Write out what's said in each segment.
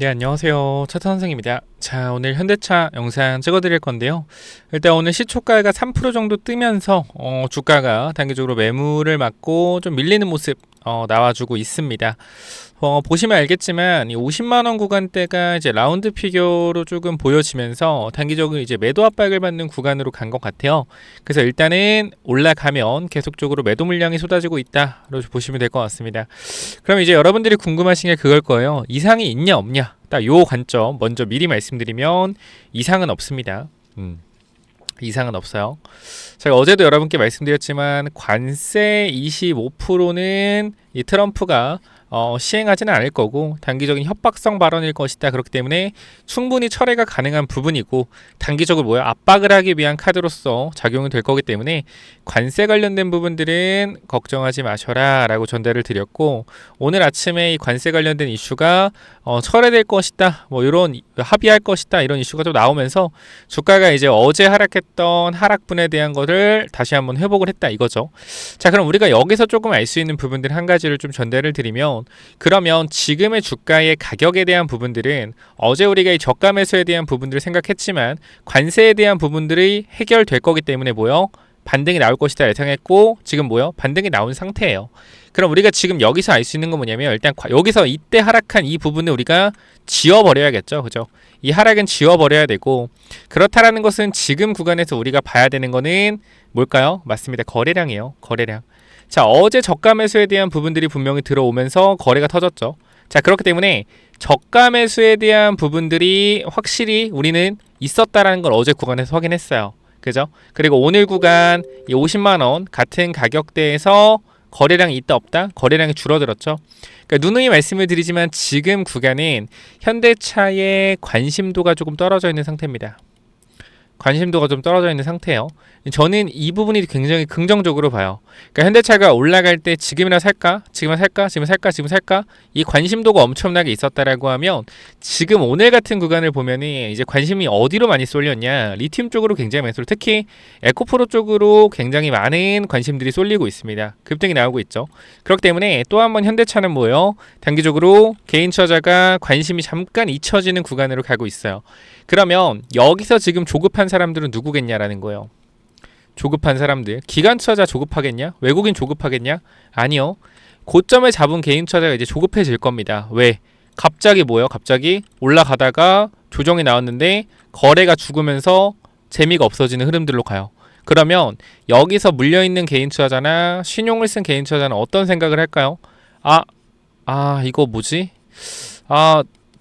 네, 안녕하세요. 차트 선생입니다. 자, 오늘 현대차 영상 찍어드릴 건데요. 일단 오늘 시초가가 3% 정도 뜨면서 주가가 단기적으로 매물을 맞고 좀 밀리는 모습 나와주고 있습니다. 보시면 알겠지만 이 50만 원 구간대가 이제 라운드 피겨로 조금 보여지면서 단기적으로 이제 매도 압박을 받는 구간으로 간 것 같아요. 그래서 일단은 올라가면 계속적으로 매도 물량이 쏟아지고 있다로 보시면 될 것 같습니다. 그럼 이제 여러분들이 궁금하신 게 그걸 거예요. 이상이 있냐 없냐? 딱 요 관점 먼저 미리 말씀드리면 이상은 없습니다. 이상은 없어요. 제가 어제도 여러분께 말씀드렸지만 관세 25%는 이 트럼프가 시행하지는 않을 거고 단기적인 협박성 발언일 것이다. 그렇기 때문에 충분히 철회가 가능한 부분이고 단기적으로 압박을 하기 위한 카드로서 작용이 될 거기 때문에 관세 관련된 부분들은 걱정하지 마셔라 라고 전달을 드렸고, 오늘 아침에 이 관세 관련된 이슈가 철회될 것이다, 이런 합의할 것이다, 이런 이슈가 또 나오면서 주가가 이제 어제 하락했던 하락분에 대한 것을 다시 한번 회복을 했다 이거죠. 자, 그럼 우리가 여기서 조금 알 수 있는 부분들 한 가지를 좀 전달을 드리면, 그러면 지금의 주가의 가격에 대한 부분들은 어제 우리가 이 저가 매수에 대한 부분들을 생각했지만 관세에 대한 부분들이 해결될 거기 때문에 반등이 나올 것이다 예상했고, 지금 반등이 나온 상태예요. 그럼 우리가 지금 여기서 알 수 있는 건 뭐냐면, 일단 여기서 이때 하락한 이 부분을 우리가 지워버려야겠죠, 그죠? 이 하락은 지워버려야 되고, 그렇다라는 것은 지금 구간에서 우리가 봐야 되는 거는 뭘까요? 맞습니다, 거래량이에요. 거래량. 자, 어제 저가 매수에 대한 부분들이 분명히 들어오면서 거래가 터졌죠. 자, 그렇기 때문에 저가 매수에 대한 부분들이 확실히 우리는 있었다라는 걸 어제 구간에서 확인했어요. 그죠? 그리고 오늘 구간 이 50만원 같은 가격대에서 거래량이 있다 없다? 거래량이 줄어들었죠. 그러니까 누누이 말씀을 드리지만 지금 구간은 현대차의 관심도가 조금 떨어져 있는 상태입니다. 관심도가 좀 떨어져 있는 상태예요. 저는 이 부분이 굉장히 긍정적으로 봐요. 그러니까 현대차가 올라갈 때 지금이나 살까? 지금 살까? 지금 살까? 지금 살까? 이 관심도가 엄청나게 있었다라고 하면, 지금 오늘 같은 구간을 보면은 이제 관심이 어디로 많이 쏠렸냐? 리튬 쪽으로 굉장히 많이 쏠려. 특히 에코프로 쪽으로 굉장히 많은 관심들이 쏠리고 있습니다. 급등이 나오고 있죠. 그렇기 때문에 또 한 번 현대차는 단기적으로 개인 투자자가 관심이 잠깐 잊혀지는 구간으로 가고 있어요. 그러면 여기서 지금 조급한 사람들은 누구겠냐라는 거예요. 조급한 사람들, 기관 투자자 조급하겠냐? 외국인 조급하겠냐? 아니요. 고점을 잡은 개인 투자자가 이제 조급해질 겁니다. 왜? 갑자기 갑자기 올라가다가 조정이 나왔는데 거래가 죽으면서 재미가 없어지는 흐름들로 가요. 그러면 여기서 물려있는 개인 투자자나 신용을 쓴 개인 투자자는 어떤 생각을 할까요? 이거 뭐지?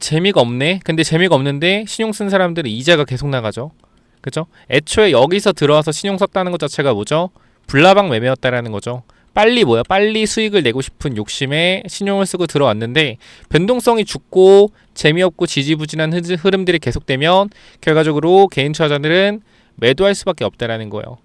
재미가 없네. 근데 재미가 없는데 신용 쓴 사람들은 이자가 계속 나가죠. 그죠? 애초에 여기서 들어와서 신용 썼다는 것 자체가 불나방 매매였다라는 거죠. 빨리 수익을 내고 싶은 욕심에 신용을 쓰고 들어왔는데, 변동성이 죽고 재미없고 지지부진한 흐름들이 계속되면 결과적으로 개인 투자자들은 매도할 수밖에 없다라는 거예요.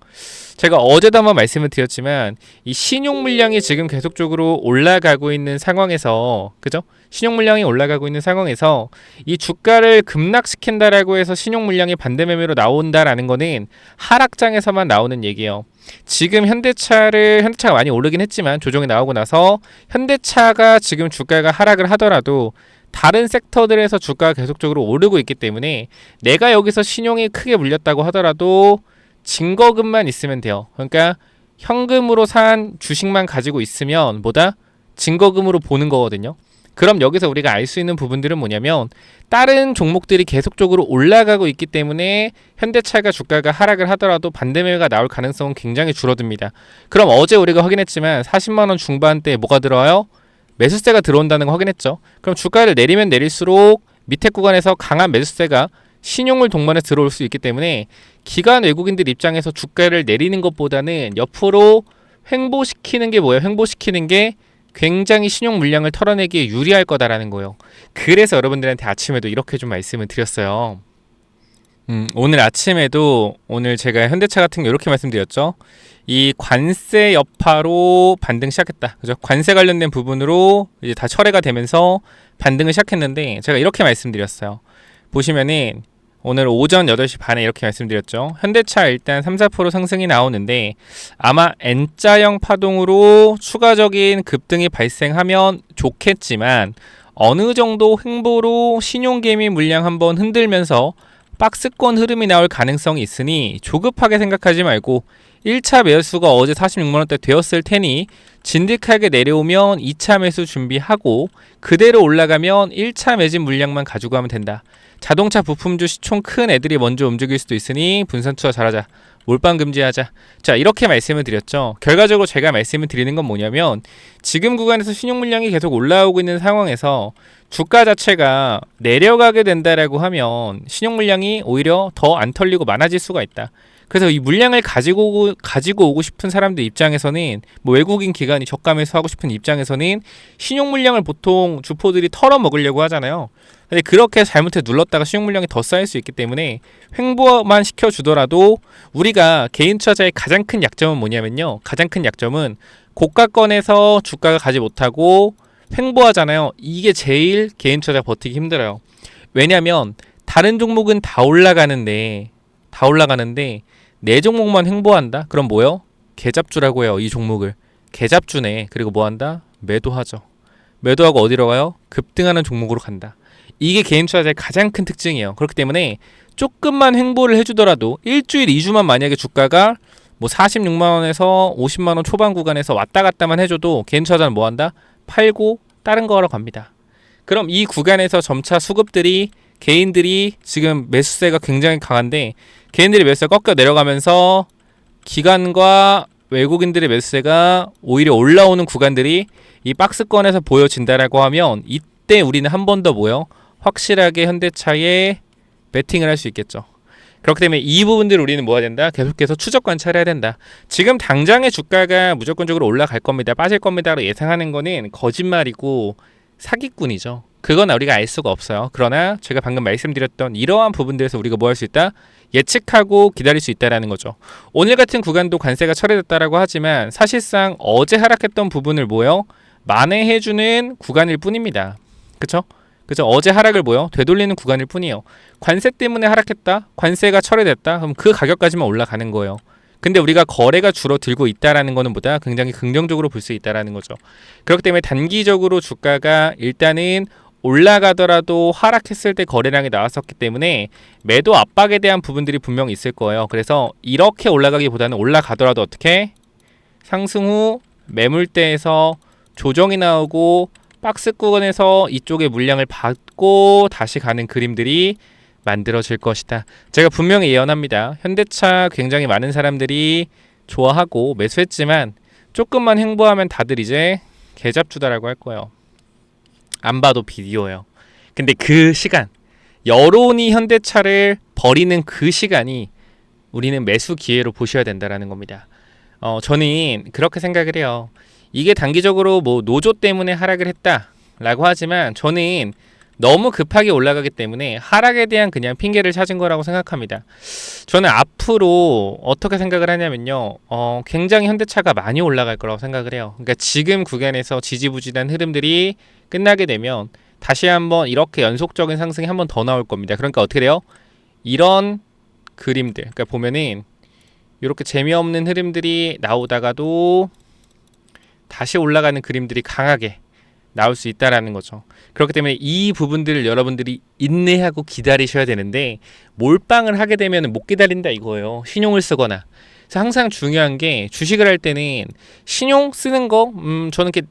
제가 어제도 한번 말씀을 드렸지만 이 신용 물량이 지금 계속적으로 올라가고 있는 상황에서, 그죠? 신용 물량이 올라가고 있는 상황에서 이 주가를 급락시킨다라고 해서 신용 물량이 반대 매매로 나온다라는 거는 하락장에서만 나오는 얘기예요. 지금 현대차가 많이 오르긴 했지만 조정이 나오고 나서 현대차가 지금 주가가 하락을 하더라도 다른 섹터들에서 주가가 계속적으로 오르고 있기 때문에 내가 여기서 신용이 크게 물렸다고 하더라도 증거금만 있으면 돼요. 그러니까 현금으로 산 주식만 가지고 있으면 증거금으로 보는 거거든요. 그럼 여기서 우리가 알 수 있는 부분들은 뭐냐면, 다른 종목들이 계속적으로 올라가고 있기 때문에 현대차가 주가가 하락을 하더라도 반대매매가 나올 가능성은 굉장히 줄어듭니다. 그럼 어제 우리가 확인했지만 40만원 중반대에 뭐가 들어와요? 매수세가 들어온다는 거 확인했죠. 그럼 주가를 내리면 내릴수록 밑에 구간에서 강한 매수세가 신용을 동반해 들어올 수 있기 때문에 기관 외국인들 입장에서 주가를 내리는 것보다는 옆으로 횡보시키는 게 굉장히 신용 물량을 털어내기에 유리할 거다라는 거예요. 그래서 여러분들한테 아침에도 이렇게 좀 말씀을 드렸어요. 오늘 아침에도 제가 현대차 같은 거 이렇게 말씀드렸죠. 이 관세 여파로 반등 시작했다. 그죠? 관세 관련된 부분으로 이제 다 철회가 되면서 반등을 시작했는데, 제가 이렇게 말씀드렸어요. 보시면은 오늘 오전 8시 반에 이렇게 말씀드렸죠. 현대차 일단 3-4% 상승이 나오는데 아마 N자형 파동으로 추가적인 급등이 발생하면 좋겠지만 어느 정도 횡보로 신용개미 물량 한번 흔들면서 박스권 흐름이 나올 가능성이 있으니 조급하게 생각하지 말고 1차 매수가 어제 46만원대 되었을 테니 진득하게 내려오면 2차 매수 준비하고 그대로 올라가면 1차 매집 물량만 가지고 가면 된다. 자동차 부품주 시총 큰 애들이 먼저 움직일 수도 있으니 분산 투자 잘하자. 몰빵 금지하자. 자, 이렇게 말씀을 드렸죠. 결과적으로 제가 말씀을 드리는 건 뭐냐면 지금 구간에서 신용 물량이 계속 올라오고 있는 상황에서 주가 자체가 내려가게 된다라고 하면 신용 물량이 오히려 더 안 털리고 많아질 수가 있다. 그래서 이 물량을 가지고 오고 싶은 사람들 입장에서는 뭐 외국인 기관이 저가 매수하고 싶은 입장에서는 신용 물량을 보통 주포들이 털어 먹으려고 하잖아요. 근데 그렇게 잘못해 눌렀다가 신용 물량이 더 쌓일 수 있기 때문에 횡보만 시켜주더라도 우리가 개인 투자자의 가장 큰 약점은 뭐냐면요. 가장 큰 약점은 고가권에서 주가가 가지 못하고 횡보하잖아요. 이게 제일 개인 투자자 버티기 힘들어요. 왜냐면 다른 종목은 다 올라가는데 내 종목만 횡보한다? 그럼 뭐요? 개잡주라고 해요. 이 종목을. 개잡주네. 그리고 뭐한다? 매도하죠. 매도하고 어디로 가요? 급등하는 종목으로 간다. 이게 개인 투자자의 가장 큰 특징이에요. 그렇기 때문에 조금만 횡보를 해주더라도 일주일, 2주만 만약에 주가가 뭐 46만원에서 50만원 초반 구간에서 왔다 갔다만 해줘도 개인 투자자는 뭐한다? 팔고 다른 거 하러 갑니다. 그럼 이 구간에서 점차 수급들이 개인들이 지금 매수세가 굉장히 강한데 개인들이 매수세가 꺾여 내려가면서 기관과 외국인들의 매수세가 오히려 올라오는 구간들이 이 박스권에서 보여진다라고 하면 이때 우리는 한 번 더 뭐요? 확실하게 현대차에 베팅을 할 수 있겠죠. 그렇기 때문에 이 부분들을 우리는 뭐 해야 된다? 계속해서 추적 관찰해야 된다. 지금 당장의 주가가 무조건적으로 올라갈 겁니다. 빠질 겁니다로 예상하는 거는 거짓말이고 사기꾼이죠. 그건 우리가 알 수가 없어요. 그러나 제가 방금 말씀드렸던 이러한 부분들에서 우리가 뭐 할 수 있다? 예측하고 기다릴 수 있다라는 거죠. 오늘 같은 구간도 관세가 철회됐다라고 하지만 사실상 어제 하락했던 부분을 뭐요? 만회해주는 구간일 뿐입니다. 그쵸? 어제 하락을 뭐요? 되돌리는 구간일 뿐이에요. 관세 때문에 하락했다? 관세가 철회됐다? 그럼 그 가격까지만 올라가는 거예요. 근데 우리가 거래가 줄어들고 있다라는 거는 보다 굉장히 긍정적으로 볼 수 있다라는 거죠. 그렇기 때문에 단기적으로 주가가 일단은 올라가더라도 하락했을 때 거래량이 나왔었기 때문에 매도 압박에 대한 부분들이 분명히 있을 거예요. 그래서 이렇게 올라가기보다는 올라가더라도 어떻게? 상승 후 매물대에서 조정이 나오고 박스권에서 이쪽에 물량을 받고 다시 가는 그림들이 만들어질 것이다. 제가 분명히 예언합니다. 현대차 굉장히 많은 사람들이 좋아하고 매수했지만 조금만 횡보하면 다들 이제 개잡주다라고 할 거예요. 안 봐도 비디오예요. 근데 그 시간, 여론이 현대차를 버리는 그 시간이 우리는 매수 기회로 보셔야 된다라는 겁니다. 저는 그렇게 생각을 해요. 이게 단기적으로 뭐 노조 때문에 하락을 했다라고 하지만 저는 너무 급하게 올라가기 때문에 하락에 대한 그냥 핑계를 찾은 거라고 생각합니다. 저는 앞으로 어떻게 생각을 하냐면요. 굉장히 현대차가 많이 올라갈 거라고 생각을 해요. 그러니까 지금 구간에서 지지부진한 흐름들이 끝나게 되면 다시 한번 이렇게 연속적인 상승이 한번 더 나올 겁니다. 그러니까 어떻게 돼요? 이런 그림들. 그러니까 보면은 이렇게 재미없는 흐름들이 나오다가도 다시 올라가는 그림들이 강하게 나올 수 있다라는 거죠. 그렇기 때문에 이 부분들을 여러분들이 인내하고 기다리셔야 되는데 몰빵을 하게 되면 못 기다린다 이거예요. 신용을 쓰거나. 그래서 항상 중요한 게 주식을 할 때는 신용 쓰는 거 저는 이렇게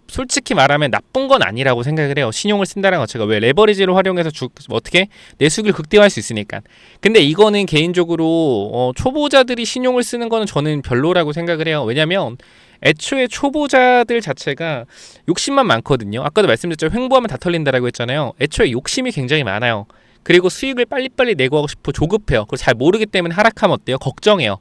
솔직히 말하면 나쁜 건 아니라고 생각을 해요. 신용을 쓴다는 것 자체가. 왜? 레버리지를 활용해서 어떻게 내수익을 극대화할 수 있으니까. 근데 이거는 개인적으로 초보자들이 신용을 쓰는 거는 저는 별로라고 생각을 해요. 왜냐면 애초에 초보자들 자체가 욕심만 많거든요. 아까도 말씀드렸죠. 횡보하면 다 털린다라고 했잖아요. 애초에 욕심이 굉장히 많아요. 그리고 수익을 빨리빨리 내고 하고 싶어 조급해요. 그걸 잘 모르기 때문에 하락하면 어때요? 걱정해요.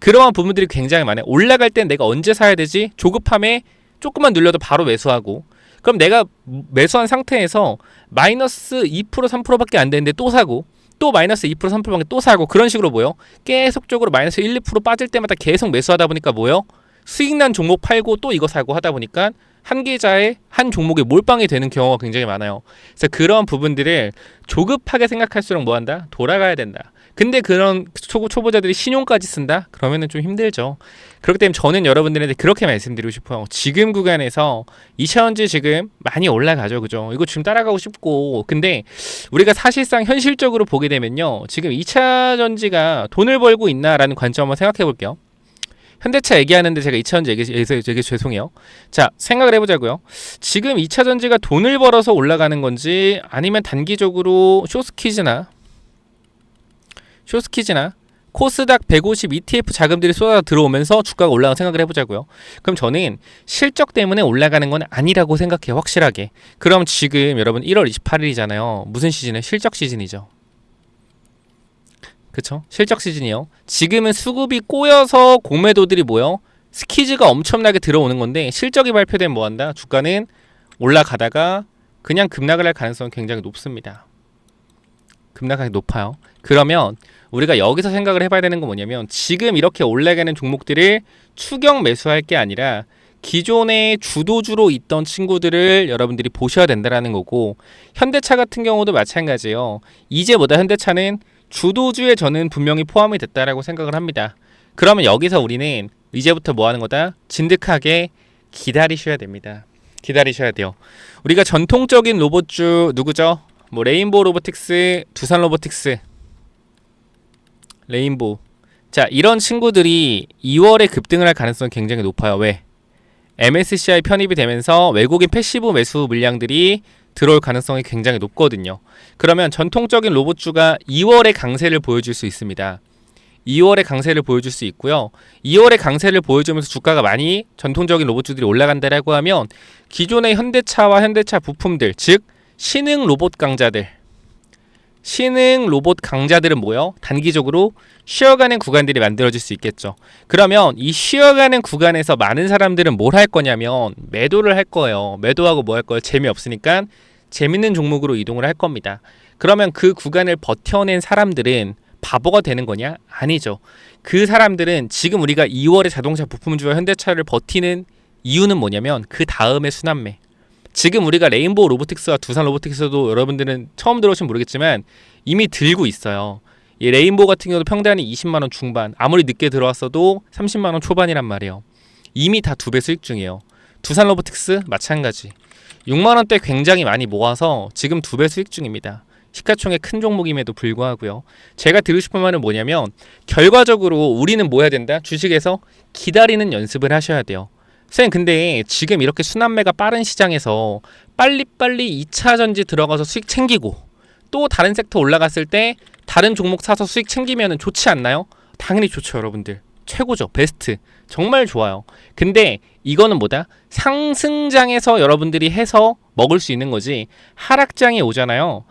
그러한 부분들이 굉장히 많아요. 올라갈 땐 내가 언제 사야 되지? 조급함에 조금만 눌려도 바로 매수하고, 그럼 내가 매수한 상태에서 마이너스 2% 3%밖에 안 되는데 또 사고, 또 마이너스 2% 3%밖에 또 사고, 그런 식으로 뭐요? 계속적으로 마이너스 1, 2% 빠질 때마다 계속 매수하다 보니까 뭐요? 수익난 종목 팔고 또 이거 사고 하다 보니까 한 계좌에 한 종목에 몰빵이 되는 경우가 굉장히 많아요. 그래서 그런 부분들을 조급하게 생각할수록 뭐한다? 돌아가야 된다. 근데 그런 초보자들이 신용까지 쓴다? 그러면은 좀 힘들죠. 그렇기 때문에 저는 여러분들한테 그렇게 말씀드리고 싶어요. 지금 구간에서 2차전지 지금 많이 올라가죠. 그죠? 이거 지금 따라가고 싶고. 근데 우리가 사실상 현실적으로 보게 되면요. 지금 2차전지가 돈을 벌고 있나라는 관점 한번 생각해 볼게요. 현대차 얘기하는데 제가 2차전지 얘기해서 되게 죄송해요. 자, 생각을 해보자고요. 지금 2차전지가 돈을 벌어서 올라가는 건지 아니면 단기적으로 쇼스키즈나 코스닥 150 ETF 자금들이 쏟아 들어오면서 주가가 올라가는 생각을 해보자고요. 그럼 저는 실적 때문에 올라가는 건 아니라고 생각해요. 확실하게. 그럼 지금 여러분 1월 28일이잖아요. 무슨 시즌이에요? 실적 시즌이죠. 그쵸? 실적 시즌이요. 지금은 수급이 꼬여서 공매도들이 뭐요? 스키즈가 엄청나게 들어오는 건데 실적이 발표되면 뭐한다? 주가는 올라가다가 그냥 급락을 할 가능성이 굉장히 높습니다. 급락하기 높아요. 그러면 우리가 여기서 생각을 해봐야 되는 건 뭐냐면 지금 이렇게 올라가는 종목들을 추격 매수할 게 아니라 기존에 주도주로 있던 친구들을 여러분들이 보셔야 된다라는 거고 현대차 같은 경우도 마찬가지예요. 이제 뭐다 현대차는 주도주에 저는 분명히 포함이 됐다라고 생각을 합니다. 그러면 여기서 우리는 이제부터 뭐 하는 거다? 진득하게 기다리셔야 됩니다. 기다리셔야 돼요. 우리가 전통적인 로봇주 누구죠? 뭐 레인보우 로보틱스, 두산 로보틱스, 레인보우. 자, 이런 친구들이 2월에 급등을 할 가능성이 굉장히 높아요. 왜? MSCI 편입이 되면서 외국인 패시브 매수 물량들이 들어올 가능성이 굉장히 높거든요. 그러면 전통적인 로봇주가 2월에 강세를 보여줄 수 있습니다. 2월에 강세를 보여줄 수 있고요. 2월에 강세를 보여주면서 주가가 많이 전통적인 로봇주들이 올라간다라고 하면 기존의 현대차와 현대차 부품들, 즉 신흥 로봇 강자들은 뭐요? 단기적으로 쉬어가는 구간들이 만들어질 수 있겠죠. 그러면 이 쉬어가는 구간에서 많은 사람들은 뭘 할 거냐면 매도를 할 거예요. 매도하고 뭐 할 거예요? 재미없으니까 재밌는 종목으로 이동을 할 겁니다. 그러면 그 구간을 버텨낸 사람들은 바보가 되는 거냐? 아니죠. 그 사람들은 지금 우리가 2월에 자동차 부품주와 현대차를 버티는 이유는 뭐냐면 그 다음에 순환매. 지금 우리가 레인보우 로보틱스와 두산 로보틱스도 여러분들은 처음 들어오시면 모르겠지만 이미 들고 있어요. 이 레인보우 같은 경우도 평단이 20만원 중반, 아무리 늦게 들어왔어도 30만원 초반이란 말이에요. 이미 다 2배 수익 중이에요. 두산 로보틱스 마찬가지. 6만원대 굉장히 많이 모아서 지금 2배 수익 중입니다. 시가총액 큰 종목임에도 불구하고요. 제가 드리고 싶은 말은 뭐냐면 결과적으로 우리는 뭐 해야 된다? 주식에서 기다리는 연습을 하셔야 돼요. 쌤, 근데 지금 이렇게 순환매가 빠른 시장에서 빨리빨리 2차전지 들어가서 수익 챙기고 또 다른 섹터 올라갔을 때 다른 종목 사서 수익 챙기면 좋지 않나요? 당연히 좋죠, 여러분들. 최고죠. 베스트. 정말 좋아요. 근데 이거는 뭐다? 상승장에서 여러분들이 해서 먹을 수 있는 거지. 하락장이 오잖아요.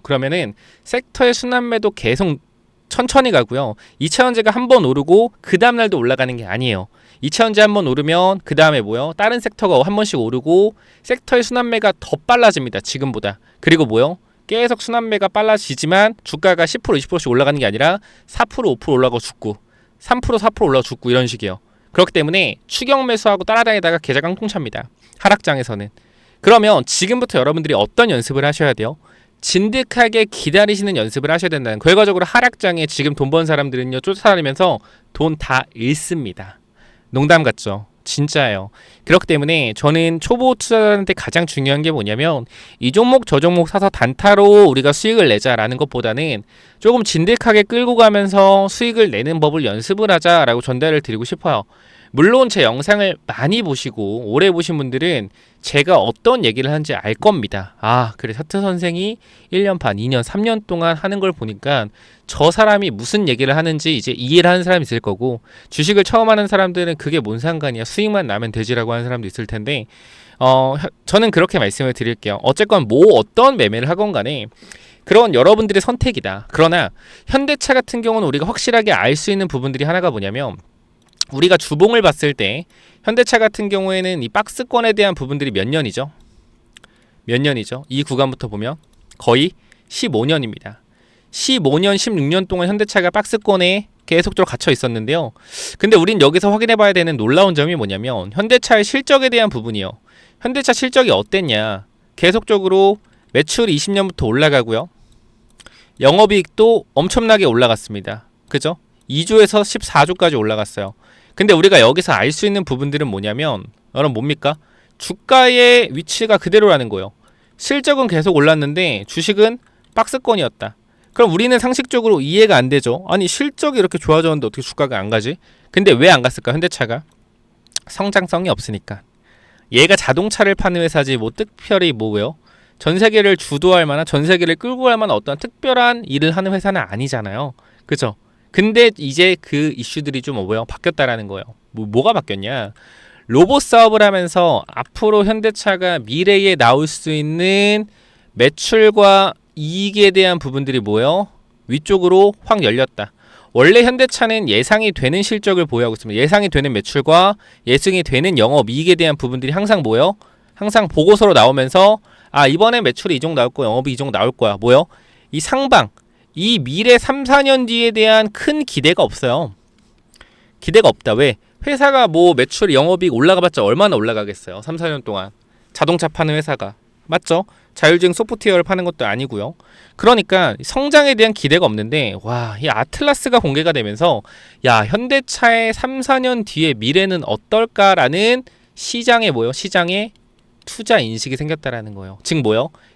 그러면은 섹터의 순환매도 계속 천천히 가고요. 2차전지가 한번 오르고 그 다음날도 올라가는 게 아니에요. 2차전지 한번 오르면 그 다음에 뭐요? 다른 섹터가 한 번씩 오르고 섹터의 순환매가 더 빨라집니다. 지금보다. 그리고 뭐요? 계속 순환매가 빨라지지만 주가가 10% 20%씩 올라가는 게 아니라 4% 5% 올라가고 죽고 3% 4% 올라가고 죽고 이런 식이에요. 그렇기 때문에 추격 매수하고 따라다니다가 계좌 깡통차입니다. 하락장에서는. 그러면 지금부터 여러분들이 어떤 연습을 하셔야 돼요? 진득하게 기다리시는 연습을 하셔야 된다는. 결과적으로 하락장에 지금 돈 번 사람들은요 쫓아다니면서 돈 다 잃습니다. 농담 같죠? 진짜예요. 그렇기 때문에 저는 초보 투자자한테 가장 중요한 게 뭐냐면 이 종목 저 종목 사서 단타로 우리가 수익을 내자라는 것보다는 조금 진득하게 끌고 가면서 수익을 내는 법을 연습을 하자라고 전달을 드리고 싶어요. 물론 제 영상을 많이 보시고 오래 보신 분들은 제가 어떤 얘기를 하는지 알 겁니다. 아, 그래, 사트 선생이 1년 반, 2년, 3년 동안 하는 걸 보니까 저 사람이 무슨 얘기를 하는지 이제 이해를 하는 사람이 있을 거고, 주식을 처음 하는 사람들은 그게 뭔 상관이야, 수익만 나면 되지라고 하는 사람도 있을 텐데, 저는 그렇게 말씀을 드릴게요. 어쨌건 어떤 매매를 하건 간에 그런 여러분들의 선택이다. 그러나 현대차 같은 경우는 우리가 확실하게 알 수 있는 부분들이 하나가 뭐냐면, 우리가 주봉을 봤을 때 현대차 같은 경우에는 이 박스권에 대한 부분들이 몇 년이죠? 이 구간부터 보면 거의 15년입니다. 15년, 16년 동안 현대차가 박스권에 계속적으로 갇혀 있었는데요. 근데 우린 여기서 확인해 봐야 되는 놀라운 점이 뭐냐면 현대차의 실적에 대한 부분이요. 현대차 실적이 어땠냐? 계속적으로 매출이 20년부터 올라가고요. 영업이익도 엄청나게 올라갔습니다. 그죠? 2조에서 14조까지 올라갔어요. 근데 우리가 여기서 알 수 있는 부분들은 뭐냐면 여러분 뭡니까? 주가의 위치가 그대로라는 거예요. 실적은 계속 올랐는데 주식은 박스권이었다. 그럼 우리는 상식적으로 이해가 안 되죠. 아니 실적이 이렇게 좋아졌는데 어떻게 주가가 안 가지? 근데 왜 안 갔을까? 현대차가 성장성이 없으니까. 얘가 자동차를 파는 회사지 뭐 특별히 뭐고요? 전 세계를 주도할 만한, 전 세계를 끌고 갈 만한 어떤 특별한 일을 하는 회사는 아니잖아요. 그죠? 근데 이제 그 이슈들이 좀 뭐예요? 바뀌었다라는 거예요. 뭐가 바뀌었냐? 로봇 사업을 하면서 앞으로 현대차가 미래에 나올 수 있는 매출과 이익에 대한 부분들이 뭐예요? 위쪽으로 확 열렸다. 원래 현대차는 예상이 되는 실적을 보유하고 있습니다. 예상이 되는 매출과 예상이 되는 영업이익에 대한 부분들이 항상 뭐예요? 항상 보고서로 나오면서 이번에 매출이 이 정도 나올 거야, 영업이 이 정도 나올 거야. 뭐요? 이 상방, 이 미래 3, 4년 뒤에 대한 큰 기대가 없어요. 기대가 없다. 왜? 회사가 뭐 매출, 영업이익 올라가봤자 얼마나 올라가겠어요. 3, 4년 동안. 자동차 파는 회사가. 맞죠? 자율주행 소프트웨어를 파는 것도 아니고요. 그러니까 성장에 대한 기대가 없는데 이 아틀라스가 공개가 되면서 현대차의 3, 4년 뒤의 미래는 어떨까라는 시장에 시장에 투자 인식이 생겼다라는 거예요. 즉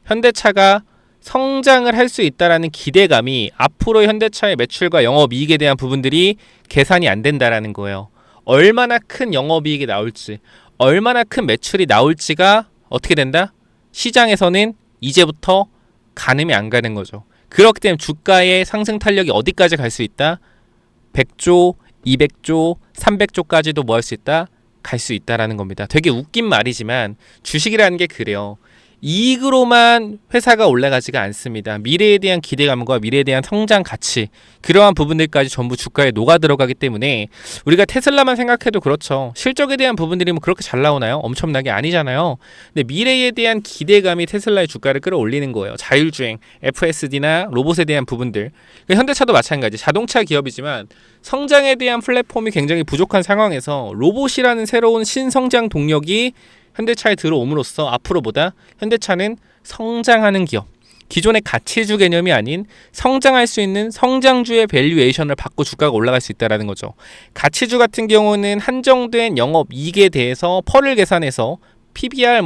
현대차가 성장을 할 수 있다라는 기대감이 앞으로 현대차의 매출과 영업이익에 대한 부분들이 계산이 안 된다라는 거예요. 얼마나 큰 영업이익이 나올지, 얼마나 큰 매출이 나올지가 어떻게 된다? 시장에서는 이제부터 가늠이 안 가는 거죠. 그렇기 때문에 주가의 상승 탄력이 어디까지 갈 수 있다? 100조, 200조, 300조까지도 뭐 할 수 있다? 갈 수 있다라는 겁니다. 되게 웃긴 말이지만 주식이라는 게 그래요. 이익으로만 회사가 올라가지가 않습니다. 미래에 대한 기대감과 미래에 대한 성장 가치, 그러한 부분들까지 전부 주가에 녹아 들어가기 때문에 우리가 테슬라만 생각해도 그렇죠. 실적에 대한 부분들이 뭐 그렇게 잘 나오나요? 엄청나게 아니잖아요. 근데 미래에 대한 기대감이 테슬라의 주가를 끌어올리는 거예요. 자율주행, FSD나 로봇에 대한 부분들. 현대차도 마찬가지. 자동차 기업이지만 성장에 대한 플랫폼이 굉장히 부족한 상황에서 로봇이라는 새로운 신성장 동력이 현대차에 들어옴으로써 앞으로보다 현대차는 성장하는 기업, 기존의 가치주 개념이 아닌 성장할 수 있는 성장주의 밸류에이션을 받고 주가가 올라갈 수 있다는 거죠. 가치주 같은 경우는 한정된 영업이익에 대해서 펄을 계산해서 PBR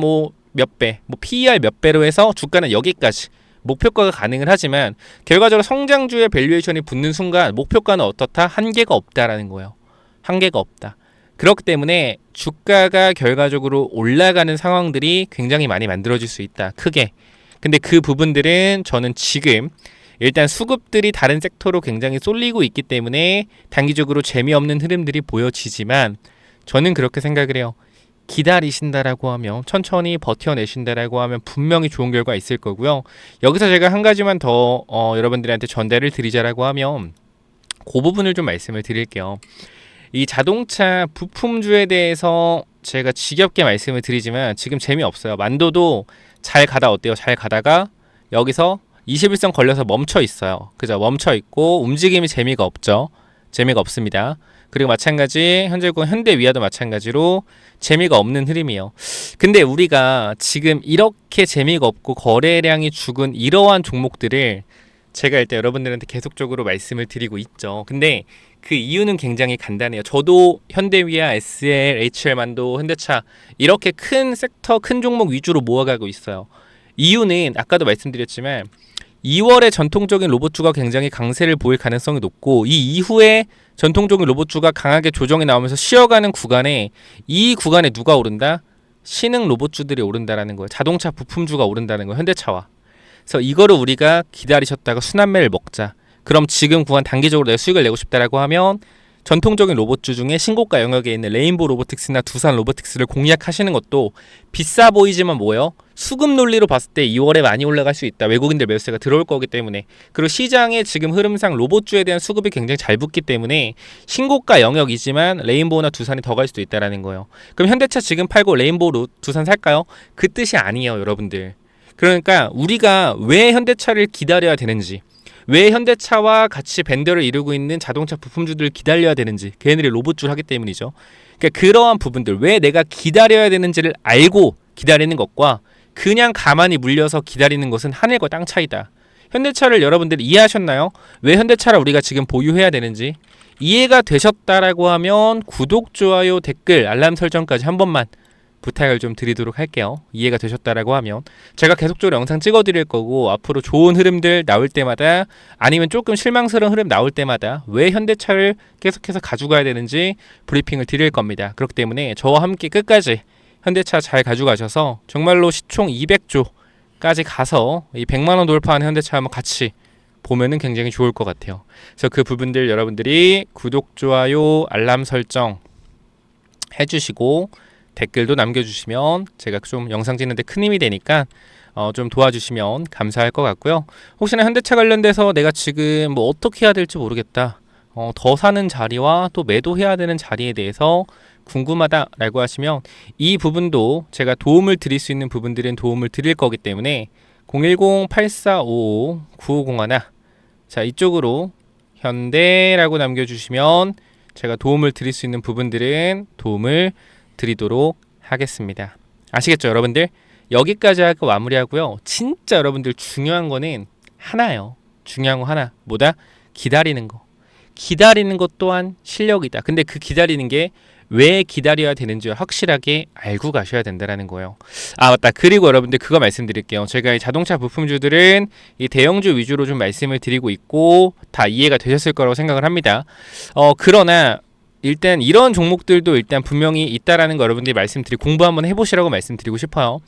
몇 배, PER 몇 배로 해서 주가는 여기까지 목표가가 가능을 하지만 결과적으로 성장주의 밸류에이션이 붙는 순간 목표가는 어떻다? 한계가 없다라는 거예요. 한계가 없다. 그렇기 때문에 주가가 결과적으로 올라가는 상황들이 굉장히 많이 만들어질 수 있다. 크게. 근데 그 부분들은 저는 지금 일단 수급들이 다른 섹터로 굉장히 쏠리고 있기 때문에 단기적으로 재미없는 흐름들이 보여지지만 저는 그렇게 생각을 해요. 기다리신다라고 하면, 천천히 버텨내신다라고 하면 분명히 좋은 결과 있을 거고요. 여기서 제가 한 가지만 더 여러분들한테 전달을 드리자라고 하면 그 부분을 좀 말씀을 드릴게요. 이 자동차 부품주에 대해서 제가 지겹게 말씀을 드리지만 지금 재미없어요. 만도도 잘 가다 어때요? 잘 가다가 여기서 21선 걸려서 멈춰 있어요. 그죠? 멈춰 있고 움직임이 재미가 없죠. 재미가 없습니다. 그리고 마찬가지 현대위아도 마찬가지로 재미가 없는 흐름이에요. 근데 우리가 지금 이렇게 재미가 없고 거래량이 죽은 이러한 종목들을 제가 일단 여러분들한테 계속적으로 말씀을 드리고 있죠. 근데 그 이유는 굉장히 간단해요. 저도 현대위아, SL, HL만도, 현대차 이렇게 큰 섹터, 큰 종목 위주로 모아가고 있어요. 이유는 아까도 말씀드렸지만 2월에 전통적인 로봇주가 굉장히 강세를 보일 가능성이 높고 이 이후에 전통적인 로봇주가 강하게 조정이 나오면서 쉬어가는 구간에 이 구간에 누가 오른다? 신흥 로봇주들이 오른다라는 거예요. 자동차 부품주가 오른다는 거예요. 현대차와. 그래서 이거를 우리가 기다리셨다가 순환매를 먹자. 그럼 지금 구간 단기적으로 내 수익을 내고 싶다라고 하면 전통적인 로봇주 중에 신고가 영역에 있는 레인보우 로보틱스나 두산 로보틱스를 공략하시는 것도 비싸 보이지만 수급 논리로 봤을 때 2월에 많이 올라갈 수 있다. 외국인들 매수세가 들어올 거기 때문에. 그리고 시장의 지금 흐름상 로봇주에 대한 수급이 굉장히 잘 붙기 때문에 신고가 영역이지만 레인보우나 두산이 더 갈 수도 있다라는 거예요. 그럼 현대차 지금 팔고 레인보우 두산 살까요? 그 뜻이 아니에요, 여러분들. 그러니까 우리가 왜 현대차를 기다려야 되는지, 왜 현대차와 같이 밴더를 이루고 있는 자동차 부품주들을 기다려야 되는지, 걔네들이 로봇주를 하기 때문이죠. 그러니까 그러한 부분들, 왜 내가 기다려야 되는지를 알고 기다리는 것과 그냥 가만히 물려서 기다리는 것은 하늘과 땅 차이다. 현대차를 여러분들이 이해하셨나요? 왜 현대차를 우리가 지금 보유해야 되는지 이해가 되셨다라고 하면 구독, 좋아요, 댓글, 알람 설정까지 한 번만 부탁을 좀 드리도록 할게요. 이해가 되셨다라고 하면 제가 계속적으로 영상 찍어 드릴 거고, 앞으로 좋은 흐름들 나올 때마다, 아니면 조금 실망스러운 흐름 나올 때마다 왜 현대차를 계속해서 가져가야 되는지 브리핑을 드릴 겁니다. 그렇기 때문에 저와 함께 끝까지 현대차 잘 가져가셔서 정말로 시총 200조까지 가서 이 100만 원 돌파하는 현대차 한번 같이 보면은 굉장히 좋을 것 같아요. 그래서 그 부분들 여러분들이 구독, 좋아요, 알람 설정 해주시고 댓글도 남겨주시면 제가 좀 영상 찍는데 큰 힘이 되니까 좀 도와주시면 감사할 것 같고요. 혹시나 현대차 관련돼서 내가 지금 뭐 어떻게 해야 될지 모르겠다, 더 사는 자리와 또 매도해야 되는 자리에 대해서 궁금하다라고 하시면 이 부분도 제가 도움을 드릴 수 있는 부분들은 도움을 드릴 거기 때문에 010-8455-9501 자, 이쪽으로 현대라고 남겨주시면 제가 도움을 드릴 수 있는 부분들은 도움을 드리도록 하겠습니다. 아시겠죠, 여러분들? 여기까지 하고 마무리하고요. 진짜 여러분들 중요한 거는 하나예요. 중요한 거 하나. 뭐다? 기다리는 거. 기다리는 것 또한 실력이다. 근데 그 기다리는 게 왜 기다려야 되는지 확실하게 알고 가셔야 된다는 거예요. 아, 맞다. 그리고 여러분들 그거 말씀드릴게요. 제가 이 자동차 부품주들은 이 대형주 위주로 좀 말씀을 드리고 있고 다 이해가 되셨을 거라고 생각을 합니다. 그러나 일단 이런 종목들도 일단 분명히 있다라는 거 여러분들이 말씀드리고 공부 한번 해보시라고 말씀드리고 싶어요.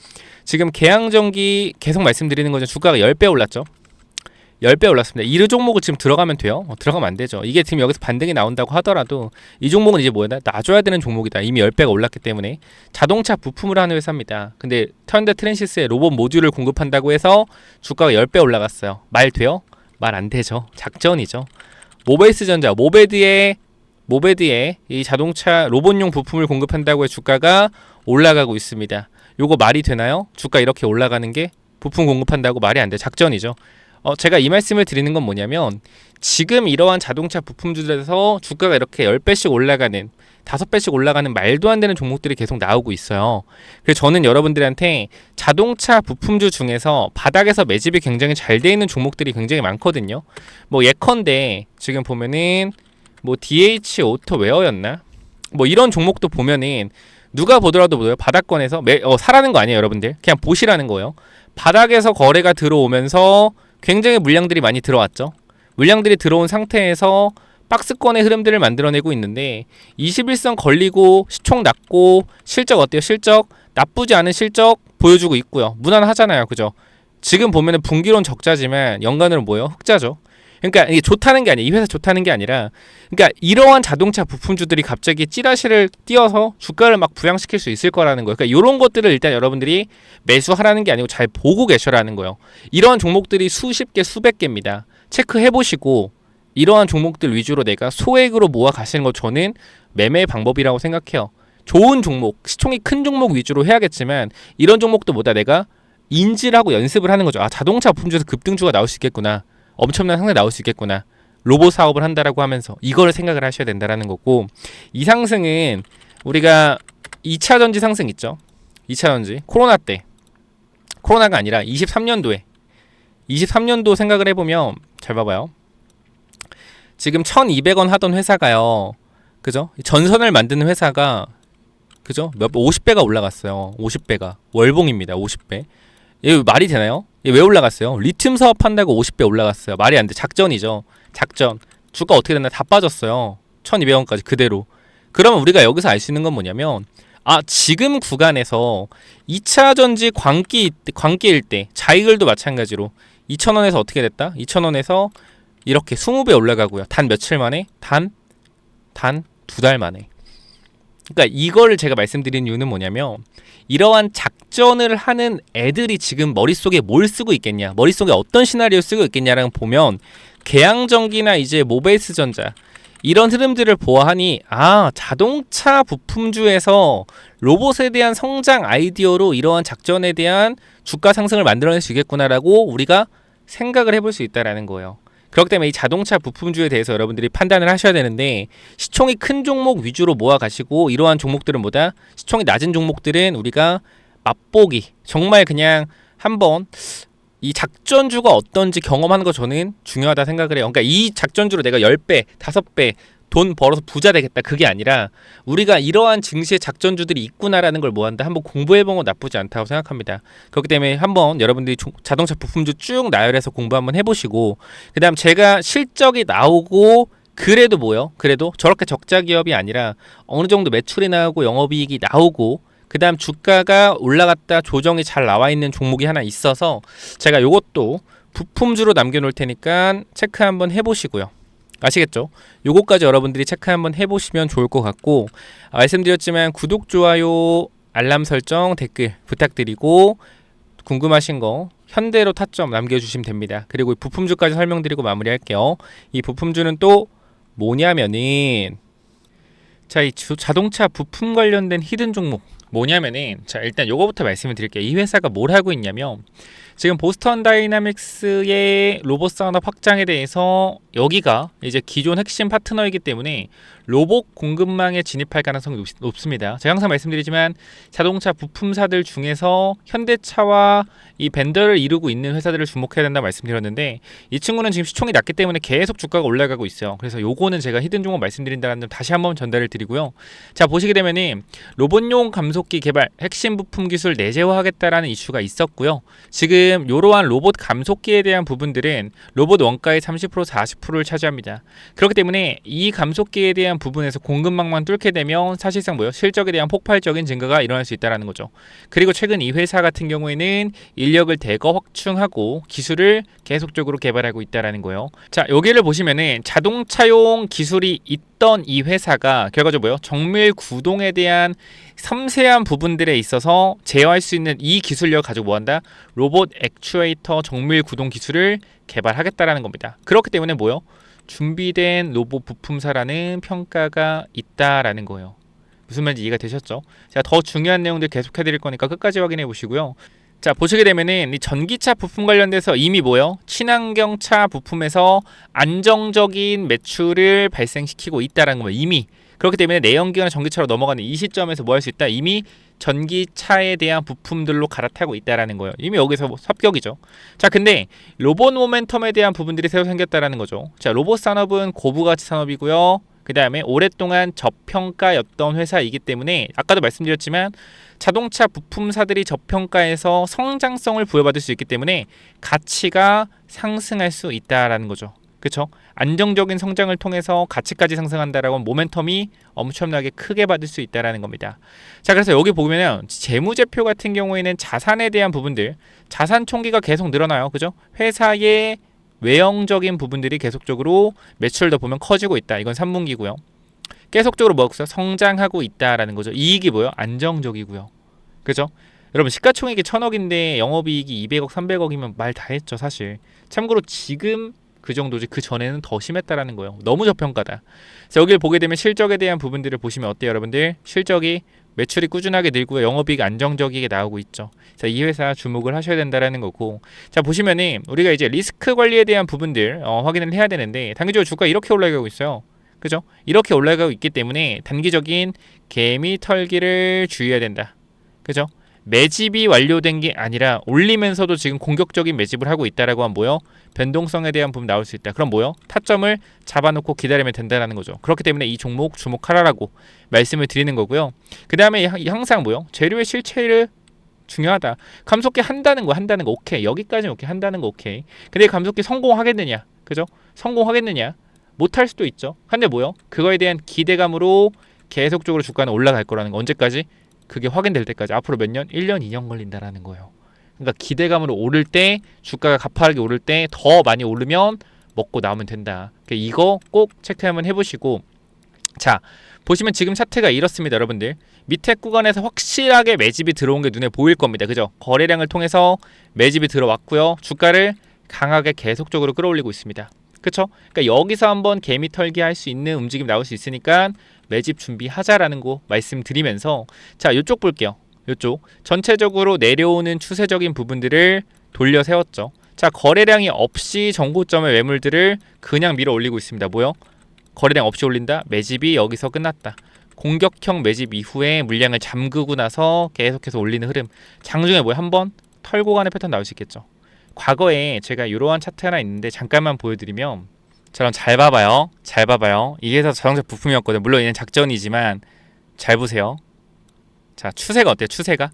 지금 개항전기 계속 말씀드리는 거죠. 주가가 10배 올랐죠. 10배 올랐습니다. 이 종목은 지금 들어가면 돼요? 들어가면 안 되죠. 이게 지금 여기서 반등이 나온다고 하더라도 이 종목은 이제 뭐야? 놔줘야 되는 종목이다. 이미 10배가 올랐기 때문에. 자동차 부품을 하는 회사입니다. 근데 현대 트랜시스에 로봇 모듈을 공급한다고 해서 주가가 10배 올라갔어요. 말 돼요? 말 안 되죠. 작전이죠. 모베이스전자, 모베드에 이 자동차 로봇용 부품을 공급한다고 해 주가가 올라가고 있습니다. 요거 말이 되나요? 주가 이렇게 올라가는 게 부품 공급한다고 말이 안 돼. 작전이죠. 제가 이 말씀을 드리는 건 뭐냐면 지금 이러한 자동차 부품주들에서 주가가 이렇게 10배씩 올라가는 5배씩 올라가는 말도 안 되는 종목들이 계속 나오고 있어요. 그래서 저는 여러분들한테 자동차 부품주 중에서 바닥에서 매집이 굉장히 잘 돼 있는 종목들이 굉장히 많거든요. 뭐 예컨대 지금 보면은 뭐 DH 오토웨어였나? 뭐 이런 종목도 보면은 누가 보더라도 뭐예요? 바닥권에서 사라는 거 아니에요, 여러분들. 그냥 보시라는 거예요. 바닥에서 거래가 들어오면서 굉장히 물량들이 많이 들어왔죠. 물량들이 들어온 상태에서 박스권의 흐름들을 만들어내고 있는데 21선 걸리고 시총 낮고 실적 어때요? 실적 나쁘지 않은 실적 보여주고 있고요. 무난하잖아요, 그죠? 지금 보면은 분기론 적자지만 연간으로 뭐예요? 흑자죠. 그러니까 이게 좋다는 게 아니에요. 이 회사 좋다는 게 아니라, 그러니까 이러한 자동차 부품주들이 갑자기 찌라시를 띄어서 주가를 막 부양시킬 수 있을 거라는 거예요. 그러니까 이런 것들을 일단 여러분들이 매수하라는 게 아니고 잘 보고 계셔라는 거예요. 이러한 종목들이 수십 개, 수백 개입니다. 체크해 보시고 이러한 종목들 위주로 내가 소액으로 모아 가시는 거 저는 매매의 방법이라고 생각해요. 좋은 종목, 시총이 큰 종목 위주로 해야겠지만 이런 종목도 뭐다 내가 인지를 하고 연습을 하는 거죠. 아, 자동차 부품주에서 급등주가 나올 수 있겠구나. 엄청난 상승이 나올 수 있겠구나. 로봇 사업을 한다라고 하면서 이거를 생각을 하셔야 된다라는 거고, 이 상승은 우리가 2차 전지 상승 있죠. 2차 전지 코로나 때, 코로나가 아니라 23년도 생각을 해보면 잘 봐봐요. 지금 1200원 하던 회사가요, 그죠? 전선을 만드는 회사가 그죠? 50배가 올라갔어요. 50배가 월봉입니다. 50배. 이거 말이 되나요? 왜 올라갔어요? 리튬 사업 한다고 50배 올라갔어요. 말이 안 돼. 작전이죠. 작전. 주가 어떻게 됐나? 다 빠졌어요. 1200원까지 그대로. 그러면 우리가 여기서 알 수 있는 건 뭐냐면, 아, 지금 구간에서 2차 전지 광기일 때 자이글도 마찬가지로 2,000원에서 어떻게 됐다? 2,000원에서 이렇게 20배 올라가고요. 단 며칠 만에? 단 2달 만에. 그러니까 이거를 제가 말씀드린 이유는 뭐냐면, 이러한 작전을 하는 애들이 지금 머릿속에 뭘 쓰고 있겠냐, 머릿속에 어떤 시나리오 쓰고 있겠냐라는 보면, 계양전기나 이제 모베이스전자 이런 흐름들을 보아하니, 아, 자동차 부품주에서 로봇에 대한 성장 아이디어로 이러한 작전에 대한 주가 상승을 만들어낼 수 있겠구나라고 우리가 생각을 해볼 수 있다라는 거예요. 그렇기 때문에 이 자동차 부품주에 대해서 여러분들이 판단을 하셔야 되는데, 시총이 큰 종목 위주로 모아 가시고 이러한 종목들은 뭐다? 시총이 낮은 종목들은 우리가 맛보기, 정말 그냥 한번 이 작전주가 어떤지 경험하는 거 저는 중요하다 생각을 해요. 그러니까 이 작전주로 내가 10배, 5배 돈 벌어서 부자 되겠다 그게 아니라 우리가 이러한 증시의 작전주들이 있구나라는 걸 뭐한다 한번 공부해보는 건 나쁘지 않다고 생각합니다. 그렇기 때문에 한번 여러분들이 자동차 부품주 쭉 나열해서 공부 한번 해보시고 그 다음 제가 실적이 나오고 그래도 뭐요? 그래도 저렇게 적자 기업이 아니라 어느 정도 매출이 나오고 영업이익이 나오고 그 다음 주가가 올라갔다 조정이 잘 나와 있는 종목이 하나 있어서 제가 요것도 부품주로 남겨놓을 테니까 체크 한번 해보시고요. 아시겠죠? 요거까지 여러분들이 체크 한번 해보시면 좋을 것 같고 말씀드렸지만 구독, 좋아요, 알람 설정, 댓글 부탁드리고 궁금하신 거 현대로 타점 남겨주시면 됩니다. 그리고 부품주까지 설명드리고 마무리할게요. 이 부품주는 또 뭐냐면은 자, 이 자동차 부품 관련된 히든 종목 뭐냐면은 자 일단 요거부터 말씀을 드릴게요. 이 회사가 뭘 하고 있냐면 지금 보스턴 다이나믹스의 로봇 산업 확장에 대해서 여기가 이제 기존 핵심 파트너이기 때문에 로봇 공급망에 진입할 가능성이 높습니다. 제가 항상 말씀드리지만 자동차 부품사들 중에서 현대차와 이 벤더를 이루고 있는 회사들을 주목해야 된다 말씀드렸는데 이 친구는 지금 시총이 낮기 때문에 계속 주가가 올라가고 있어요. 그래서 요거는 제가 히든 종목 말씀드린다는 점 다시 한번 전달을 드리고요. 자 보시게 되면은 로봇용 감속기 개발 핵심 부품 기술 내재화하겠다라는 이슈가 있었고요. 지금 이러한 로봇 감속기에 대한 부분들은 로봇 원가의 30% 40%를 차지합니다. 그렇기 때문에 이 감속기에 대한 부분에서 공급망만 뚫게 되면 사실상 뭐요? 실적에 대한 폭발적인 증가가 일어날 수 있다는 거죠. 그리고 최근 이 회사 같은 경우에는 인력을 대거 확충하고 기술을 계속적으로 개발하고 있다는 거예요. 자 여기를 보시면은 자동차용 기술이 있던 이 회사가 결과적으로 뭐요? 정밀 구동에 대한 섬세한 부분들에 있어서 제어할 수 있는 이 기술력을 가지고 뭐한다? 로봇 액추에이터 정밀 구동 기술을 개발하겠다라는 겁니다. 그렇기 때문에 뭐요? 준비된 로봇 부품사라는 평가가 있다라는 거예요. 무슨 말인지 이해가 되셨죠? 제가 더 중요한 내용들 계속 해드릴 거니까 끝까지 확인해 보시고요. 자 보시게 되면은 이 전기차 부품 관련돼서 이미 뭐요? 친환경차 부품에서 안정적인 매출을 발생시키고 있다라는 거예요. 이미 그렇기 때문에 내연기관 전기차로 넘어가는 이 시점에서 뭐 할 수 있다? 이미 전기차에 대한 부품들로 갈아타고 있다라는 거예요. 이미 여기서 뭐 합격이죠. 자, 근데 로봇 모멘텀에 대한 부분들이 새로 생겼다라는 거죠. 자, 로봇 산업은 고부가치 산업이고요. 그 다음에 오랫동안 저평가였던 회사이기 때문에 아까도 말씀드렸지만 자동차 부품사들이 저평가에서 성장성을 부여받을 수 있기 때문에 가치가 상승할 수 있다라는 거죠. 그렇죠? 안정적인 성장을 통해서 가치까지 상승한다라고 하면 모멘텀이 엄청나게 크게 받을 수 있다라는 겁니다. 자, 그래서 여기 보면은 재무제표 같은 경우에는 자산에 대한 부분들, 자산 총기가 계속 늘어나요. 그죠? 회사의 외형적인 부분들이 계속적으로 매출도 보면 커지고 있다. 이건 3분기고요. 계속적으로 성장하고 있다라는 거죠. 이익이 뭐요? 안정적이고요. 그죠? 여러분 시가총액이 1000억인데 영업이익이 200억, 300억이면 말 다 했죠, 사실. 참고로 지금 그 정도지 그 전에는 더 심했다라는 거예요. 너무 저평가다. 그래서 여기를 보게 되면 실적에 대한 부분들을 보시면 어때요, 여러분들? 실적이 매출이 꾸준하게 늘고요. 영업이익 안정적이게 나오고 있죠. 자, 이 회사 주목을 하셔야 된다라는 거고. 자, 보시면은 우리가 이제 리스크 관리에 대한 부분들 확인을 해야 되는데 단기적으로 주가 이렇게 올라가고 있어요. 그죠? 이렇게 올라가고 있기 때문에 단기적인 개미 털기를 주의해야 된다. 그죠? 매집이 완료된 게 아니라 올리면서도 지금 공격적인 매집을 하고 있다라고 하면 뭐요? 변동성에 대한 부분 나올 수 있다. 그럼 뭐요? 타점을 잡아놓고 기다리면 된다는 거죠. 그렇기 때문에 이 종목 주목하라라고 말씀을 드리는 거고요. 그 다음에 항상 뭐요? 재료의 실체를 중요하다. 감속기 한다는 거 오케이. 여기까지는 오케이. 한다는 거 오케이. 근데 감속기 성공하겠느냐? 그죠? 성공하겠느냐? 못할 수도 있죠. 근데 뭐요? 그거에 대한 기대감으로 계속적으로 주가는 올라갈 거라는 거. 언제까지? 그게 확인될 때까지. 앞으로 몇 년? 1년, 2년 걸린다라는 거예요. 그러니까 기대감으로 오를 때, 주가가 가파르게 오를 때 더 많이 오르면 먹고 나오면 된다. 그러니까 이거 꼭 체크 한번 해보시고. 자, 보시면 지금 차트가 이렇습니다, 여러분들. 밑에 구간에서 확실하게 매집이 들어온 게 눈에 보일 겁니다. 그죠? 거래량을 통해서 매집이 들어왔고요. 주가를 강하게 계속적으로 끌어올리고 있습니다. 그쵸? 그러니까 여기서 한번 개미 털기 할 수 있는 움직임 나올 수 있으니까 매집 준비하자라는 거 말씀드리면서 자, 이쪽 볼게요. 이쪽 전체적으로 내려오는 추세적인 부분들을 돌려 세웠죠. 자, 거래량이 없이 전고점의 매물들을 그냥 밀어 올리고 있습니다. 뭐요? 거래량 없이 올린다? 매집이 여기서 끝났다. 공격형 매집 이후에 물량을 잠그고 나서 계속해서 올리는 흐름. 장중에 뭐요? 한번 털고 가는 패턴 나올 수 있겠죠. 과거에 제가 이러한 차트 하나 있는데 잠깐만 보여드리면, 저랑 잘 봐봐요. 잘 봐봐요. 이게 다 자동차 부품이었거든요. 물론 얘는 작전이지만 잘 보세요. 자, 추세가 어때요? 추세가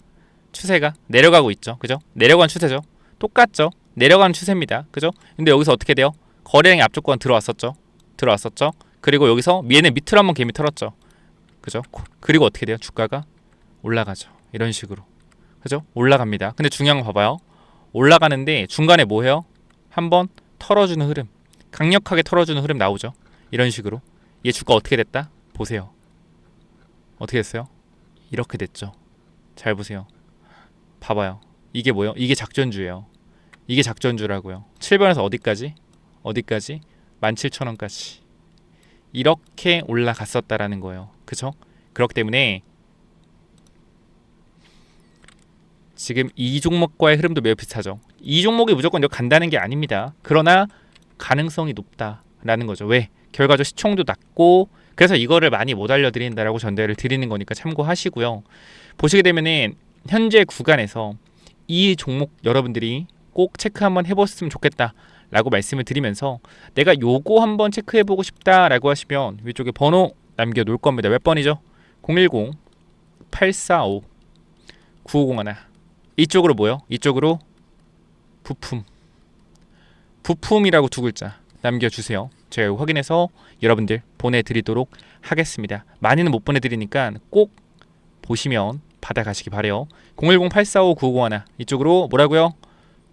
내려가고 있죠. 그죠? 내려가는 추세죠. 똑같죠? 내려가는 추세입니다. 그죠? 근데 여기서 어떻게 돼요? 거래량이 앞쪽권 들어왔었죠. 그리고 여기서 얘는 밑으로 한번 개미 털었죠. 그죠? 그리고 어떻게 돼요? 주가가 올라가죠. 이런 식으로. 그죠? 올라갑니다. 근데 중요한 거 봐봐요. 올라가는데 중간에 뭐 해요? 한번 털어주는 흐름, 강력하게 털어주는 흐름 나오죠. 이런 식으로. 얘 주가 어떻게 됐다? 보세요. 어떻게 됐어요? 이렇게 됐죠. 잘 보세요. 봐봐요. 이게 뭐예요? 이게 작전주예요. 이게 작전주라고요. 7번에서 어디까지? 17,000원까지. 이렇게 올라갔었다라는 거예요. 그쵸? 그렇기 때문에 지금 이 종목과의 흐름도 매우 비슷하죠. 이 종목이 무조건 여기 간다는 게 아닙니다. 그러나 가능성이 높다라는 거죠. 왜? 결과적 시총도 낮고, 그래서 이거를 많이 못 알려드린다라고 전달을 드리는 거니까 참고하시고요. 보시게 되면은 현재 구간에서 이 종목 여러분들이 꼭 체크 한번 해보셨으면 좋겠다 라고 말씀을 드리면서, 내가 요거 한번 체크해보고 싶다 라고 하시면 위쪽에 번호 남겨놓을 겁니다. 몇 번이죠? 010-845-9501. 이쪽으로 뭐요? 이쪽으로 부품이라고 두 글자 남겨주세요. 제가 이거 확인해서 여러분들 보내드리도록 하겠습니다. 많이는 못 보내드리니까 꼭 보시면 받아가시기 바래요. 010-845-9501 이쪽으로 뭐라고요?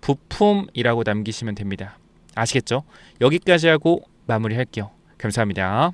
부품이라고 남기시면 됩니다. 아시겠죠? 여기까지 하고 마무리할게요. 감사합니다.